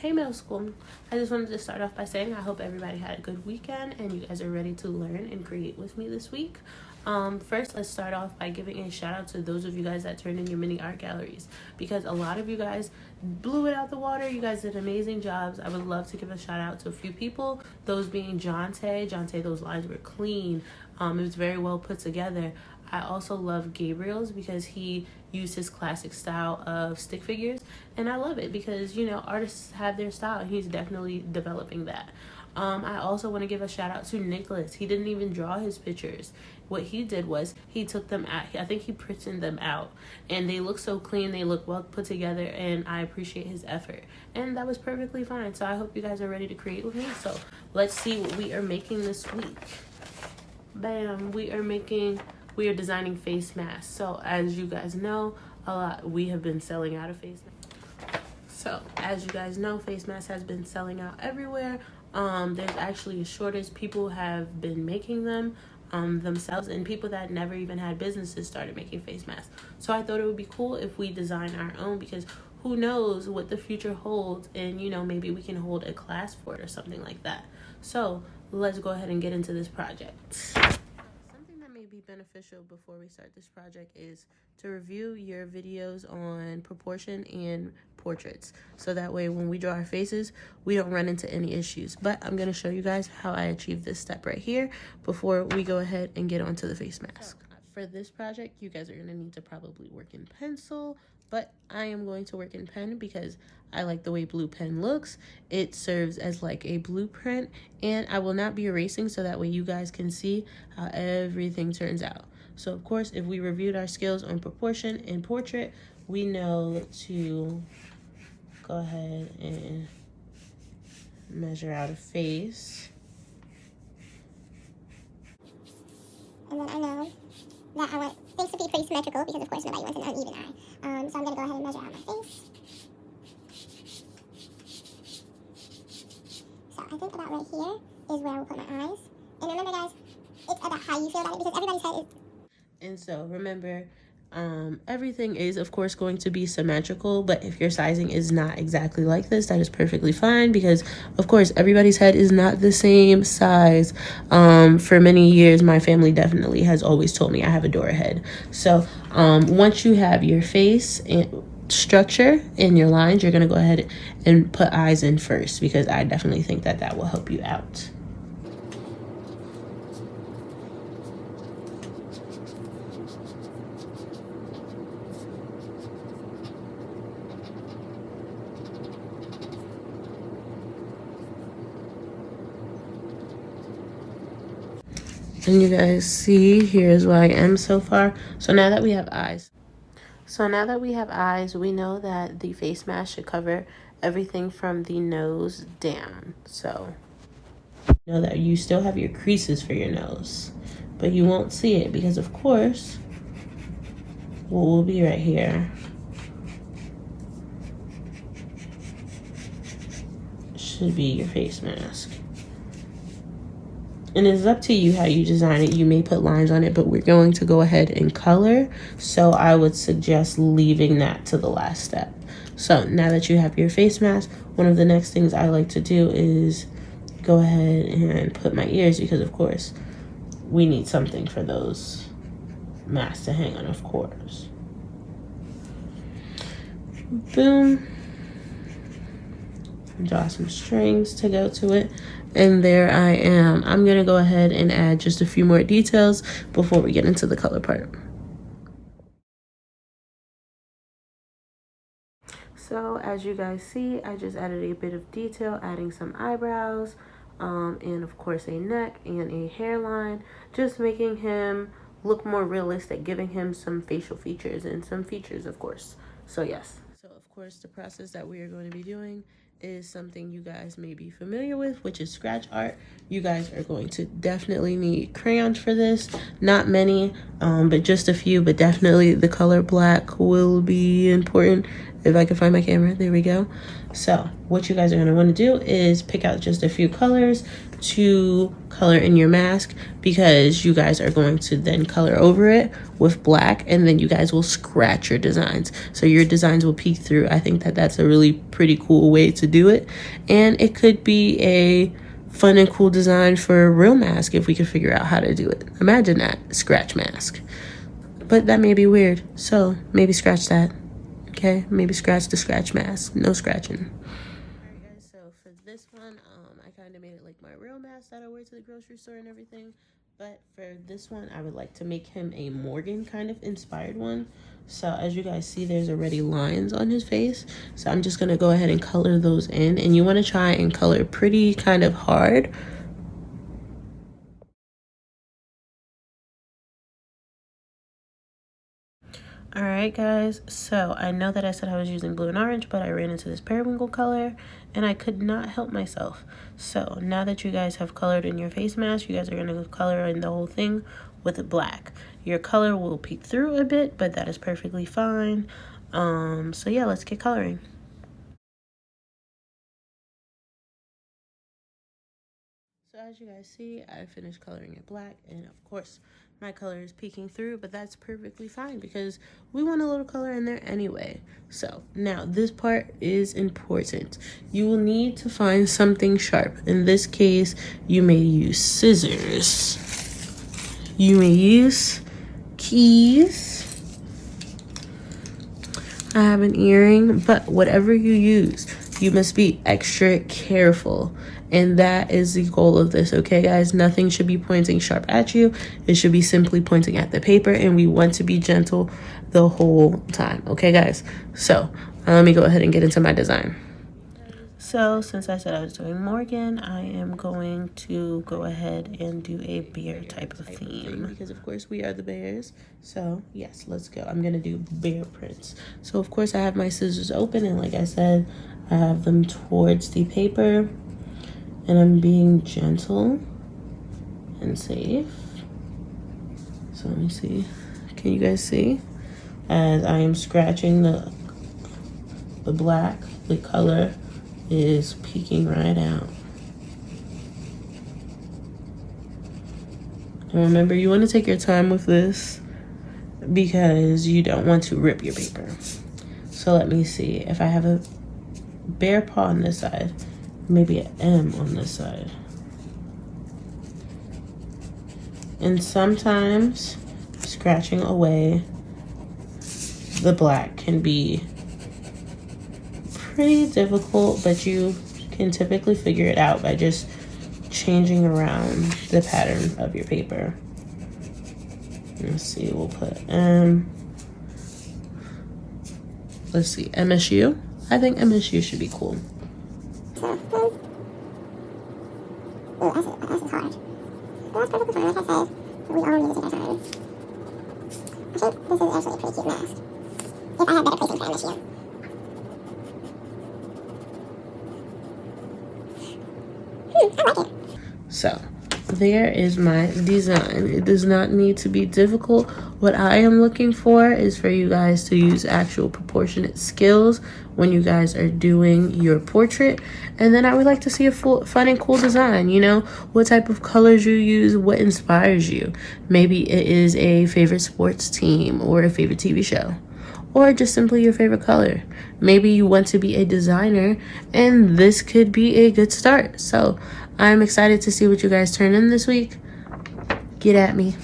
Hey middle school, I just wanted to start off by saying I hope everybody had a good weekend and you guys are ready to learn and create with me this week. First, let's start off by giving a shout out to those of you guys that turned in your mini art galleries, because a lot of you guys blew it out the water. You guys did amazing jobs. I would love to give a shout out to a few people, those being Jonte, those lines were clean. It was very well put together. I also love Gabriel's because he used his classic style of stick figures, and I love it because, you know, artists have their style and he's definitely developing that. I also want to give a shout out to Nicholas. He didn't even draw his pictures. What he did was he took them out. I think he printed them out, and they look so clean. They look well put together, and I appreciate his effort. And that was perfectly fine. So I hope you guys are ready to create with me. So let's see what we are making this week. Bam! We are designing face masks. So as you guys know, we have been selling out of face masks. So as you guys know, face masks has been selling out everywhere. There's actually a shortage. People have been making them themselves, and people that never even had businesses started making face masks. So I thought it would be cool if we design our own, because who knows what the future holds, and you know, maybe we can hold a class for it or something like that. So let's go ahead and get into this project. Something that may be beneficial before we start this project is to review your videos on proportion and portraits, so that way when we draw our faces we don't run into any issues. But I'm going to show you guys how I achieve this step right here before we go ahead and get onto the face mask. For this project, you guys are going to need to probably work in pencil, but I am going to work in pen because I like the way blue pen looks. It serves as like a blueprint, and I will not be erasing, so that way you guys can see how everything turns out. So of course, if we reviewed our skills on proportion and portrait, we know to go ahead and measure out a face. And then I know that I want things to be pretty symmetrical, because of course nobody wants an uneven eye. So I'm going to go ahead and measure out my face. So I think about right here is where I will put my eyes. And remember guys, it's about how you feel about it, because everybody's head is... And so remember, everything is of course going to be symmetrical, but if your sizing is not exactly like this, that is perfectly fine, because of course everybody's head is not the same size. For many years my family definitely has always told me I have a Dora head. So once you have your face and structure in your lines, you're going to go ahead and put eyes in first, because I definitely think that that will help you out. And you guys see, here's where I am so far. So now that we have eyes, we know that the face mask should cover everything from the nose down. So you know that you still have your creases for your nose, but you won't see it because of course what will be right here should be your face mask. And it's up to you how you design it. You may put lines on it, but we're going to go ahead and color. So I would suggest leaving that to the last step. So now that you have your face mask, one of the next things I like to do is go ahead and put my ears, because of course we need something for those masks to hang on, of course. Boom. Draw some strings to go to it, and there I am. I'm gonna go ahead and add just a few more details before we get into the color part. So as you guys see, I just added a bit of detail, adding some eyebrows, and of course a neck and a hairline, just making him look more realistic, giving him some facial features and some features, of course. So yes. So of course the process that we are going to be doing is something you guys may be familiar with, which is scratch art. You guys are going to definitely need crayons for this. Not many, but just a few, but definitely the color black will be important. If I can find my camera, there we go. So what you guys are gonna wanna do is pick out just a few colors to color in your mask, because you guys are going to then color over it with black, and then you guys will scratch your designs. So your designs will peek through. I think that that's a really pretty cool way to to do it. And it could be a fun and cool design for a real mask if we could figure out how to do it. Imagine that, scratch mask. But that may be weird, so maybe scratch that. Okay, maybe scratch the scratch mask. No scratching. Alright guys, so for this one, I kind of made it like my real mask that I wear to the grocery store and everything. But for this one, I would like to make him a Morgan kind of inspired one. So as you guys see, there's already lines on his face. So I'm just going to go ahead and color those in. And you want to try and color pretty kind of hard. Alright guys, so I know that I said I was using blue and orange, but I ran into this periwinkle color and I could not help myself. So now that you guys have colored in your face mask, you guys are going to color in the whole thing with black. Your color will peek through a bit, but that is perfectly fine. So yeah, let's get coloring. So as you guys see, I finished coloring it black, and of course my color is peeking through, but that's perfectly fine because we want a little color in there anyway. So now this part is important. You will need to find something sharp. In this case, you may use scissors. You may use keys. I have an earring, but whatever you use, you must be extra careful. And that is the goal of this, okay, guys? Nothing should be pointing sharp at you. It should be simply pointing at the paper, and we want to be gentle the whole time, okay, guys? So let me go ahead and get into my design. So since I said I was doing Morgan, I am going to go ahead and do a bear type of theme. Because, of course, we are the bears. So, yes, let's go. I'm going to do bear prints. So, of course, I have my scissors open, and like I said, I have them towards the paper. And I'm being gentle and safe. So let me see. Can you guys see? As I am scratching the black, the color is peeking right out. And remember, you want to take your time with this because you don't want to rip your paper. So let me see. If I have a bear paw on this side, maybe an M on this side. And sometimes scratching away the black can be pretty difficult, but you can typically figure it out by just changing around the pattern of your paper. Let's see, we'll put let's see, MSU. I think MSU should be cool. Oh, this is hard. But that's perfectly fine, like I said. We all need to take our time. I think this is actually a pretty cute mask. If I had better placement for MSU. I like it. So, there is my design. It does not need to be difficult. What I am looking for is for you guys to use actual proportionate skills when you guys are doing your portrait. And then I would like to see a fun and cool design, you know, what type of colors you use, what inspires you. Maybe it is a favorite sports team or a favorite TV show, or just simply your favorite color. Maybe you want to be a designer, and this could be a good start. So I'm excited to see what you guys turn in this week. Get at me.